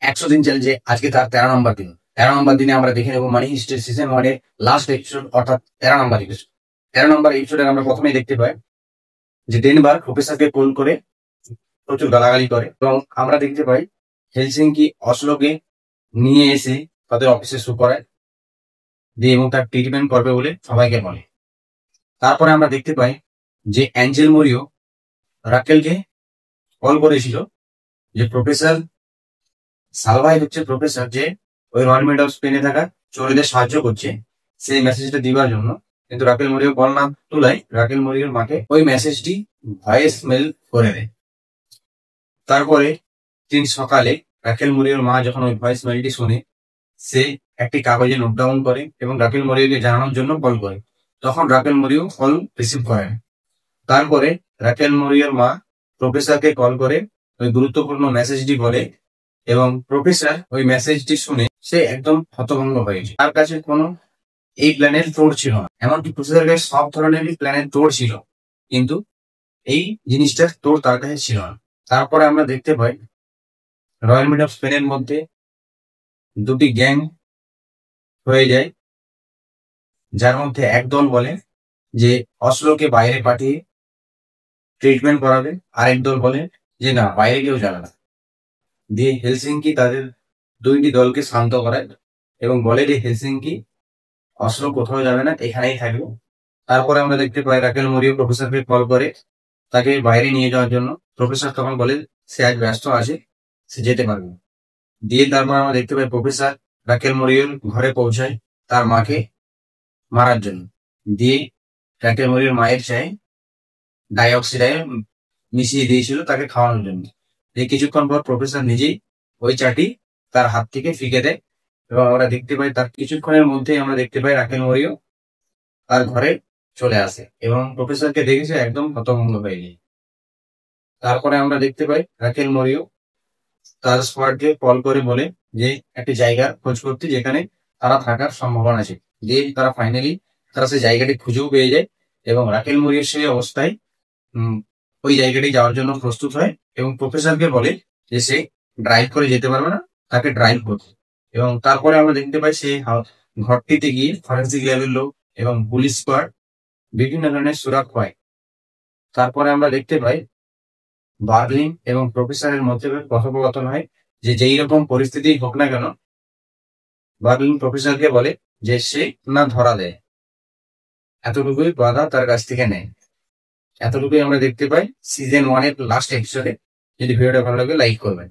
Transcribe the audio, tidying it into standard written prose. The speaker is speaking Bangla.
100 দিন চ্যালেঞ্জে আজকে তার 13 নম্বর দিন। 13 নম্বর দিনে আমরা দেখে নেবো মানি হিস্ট্রি সিজন 1-এর লাস্ট এপিসোড, অর্থাৎ 13 নম্বর এপিসোড। 13 নম্বর এপিসোডে আমরা প্রথমেই দেখতে পাই যে ডেনবার প্রফেসরকে কল করে প্রচুর গালাগালি করে, এবং আমরা দেখতে পাই হেলসিঙ্কি অসলোকে নিয়ে এসে তাদের অফিসে শো করায় দিয়ে এবং তার ট্রিটমেন্ট করবে বলে সবাইকে বলে। তারপরে আমরা দেখতে পাই যে অ্যাঞ্জেল মরিও রাকেলকে কল করেছিল যে প্রফেসর সালভাই হচ্ছে প্রফেসর যে ওই রয়্যাল মেড অফ স্পেনে থাকা চোরেদের সাহায্য করছে, সেই মেসেজটা দিবার জন্য। কিন্তু রাকেল মরিও কল না তোলায় রাকেল মরিওর মাকে ওই মেসেজটি ভয়েস মেল করে দেয়। তারপরে দিন সকালে রাকেল মরিওর মা যখন ওই ভয়েস মেলটি শুনে, সে একটি কাগজে নোট ডাউন করে এবং রাকেল মরিওকে জানানোর জন্য কল করে। তখন রাকেল মরিও কল রিসিভ করে। তারপরে রাকেল মরিওর মা প্রফেসরকে কল করে ওই গুরুত্বপূর্ণ মেসেজটি বলে, এবং প্রফেসর ওই মেসেজটি শুনে সে একদম হতভম্ব হয়েছে। তার কাছে কোনো এই প্ল্যানের তোড় ছিল না, এমনকি প্রফেসরের কাছে সব ধরনেরই প্ল্যানের তোড় ছিল, কিন্তু এই জিনিসটার তোড় তার কাছে ছিল না। তারপরে আমরা দেখতে পাই রয়্যাল মেড অফ স্পেনের মধ্যে দুটি গ্যাং হয়ে যায়, যার মধ্যে একদল বলে যে অসলোকে বাইরে পাঠিয়ে ট্রিটমেন্ট করাবে, আরেক দল বলে যে না, বাইরে কেউ যাবে না। দিয়ে হেলসিঙ্কি তাদের দুইটি দলকে শান্ত করায় এবং বলে যে হেলসিঙ্কি অসলো কোথাও যাবে না, এখানেই থাকবে। তারপরে আমরা দেখতে পাই রাকেল মরিও প্রফেসরকে কল করে তাকে বাইরে নিয়ে যাওয়ার জন্য। প্রফেসর তখন বলে সে আজ ব্যস্ত আছে, সে যেতে পারবে না। দিয়ে তারপর আমরা দেখতে পাই প্রফেসর রাকেল মরিওর ঘরে পৌঁছায় তার মাকে মারার জন্য। দিয়ে রাকেল মরিওর মায়ের চায়ে ডাইঅক্সিডাইড মিশিয়ে দিয়েছিল তাকে খাওয়ানোর জন্য। দিয়ে কিছুক্ষণ পর প্রফেসর নিজেই ওই চাটি তার হাত থেকে ফিকে দেয়, এবং আমরা দেখতে পাই তার কিছুক্ষণের মধ্যেই আমরা দেখতে পাই রাকেল মরিও তার ঘরে চলে আসে এবং প্রফেসরকে দেখেছে একদম হতভম্ব হয়ে যায়। তারপরে আমরা দেখতে পাই রাকেল মরিও তার স্কোয়াডকে কল করে বলে যে একটি জায়গা খোঁজ করতে যেখানে তারা থাকার সম্ভাবনা আছে। দিয়ে তারা ফাইনালি সেই জায়গাটি খুঁজেও পেয়ে যায়, এবং রাকেল মরিওর সেই অবস্থায় ওই জায়গাটি যাওয়ার জন্য প্রস্তুত হয় এবং প্রফেসরকে বলে যে সে ড্রাইভ করে যেতে পারবে না, তাকে ড্রাইভ করতে। এবং তারপরে আমরা দেখতে পাই সে ঘরটিতে গিয়ে ফরেন্সিক ল্যাবের লোক এবং পুলিশ স্কোয়াড বিভিন্ন ধরনের সুরাক পায়। তারপরে আমরা দেখতে পাই বার্লিন এবং প্রফেসরের মধ্যে কথোপকথন হয় যে যেই রকম পরিস্থিতি হোক না কেন বার্লিন প্রফেসরকে বলে যে সে না ধরা দেয়, এতটুকুই বাধা তার কাছ থেকে নেয়। এতটুকুই আমরা দেখতে পাই সিজন 1-এর লাস্ট এপিসোডে। যদি ভিডিওটা ভালো লাগে লাইক করবেন।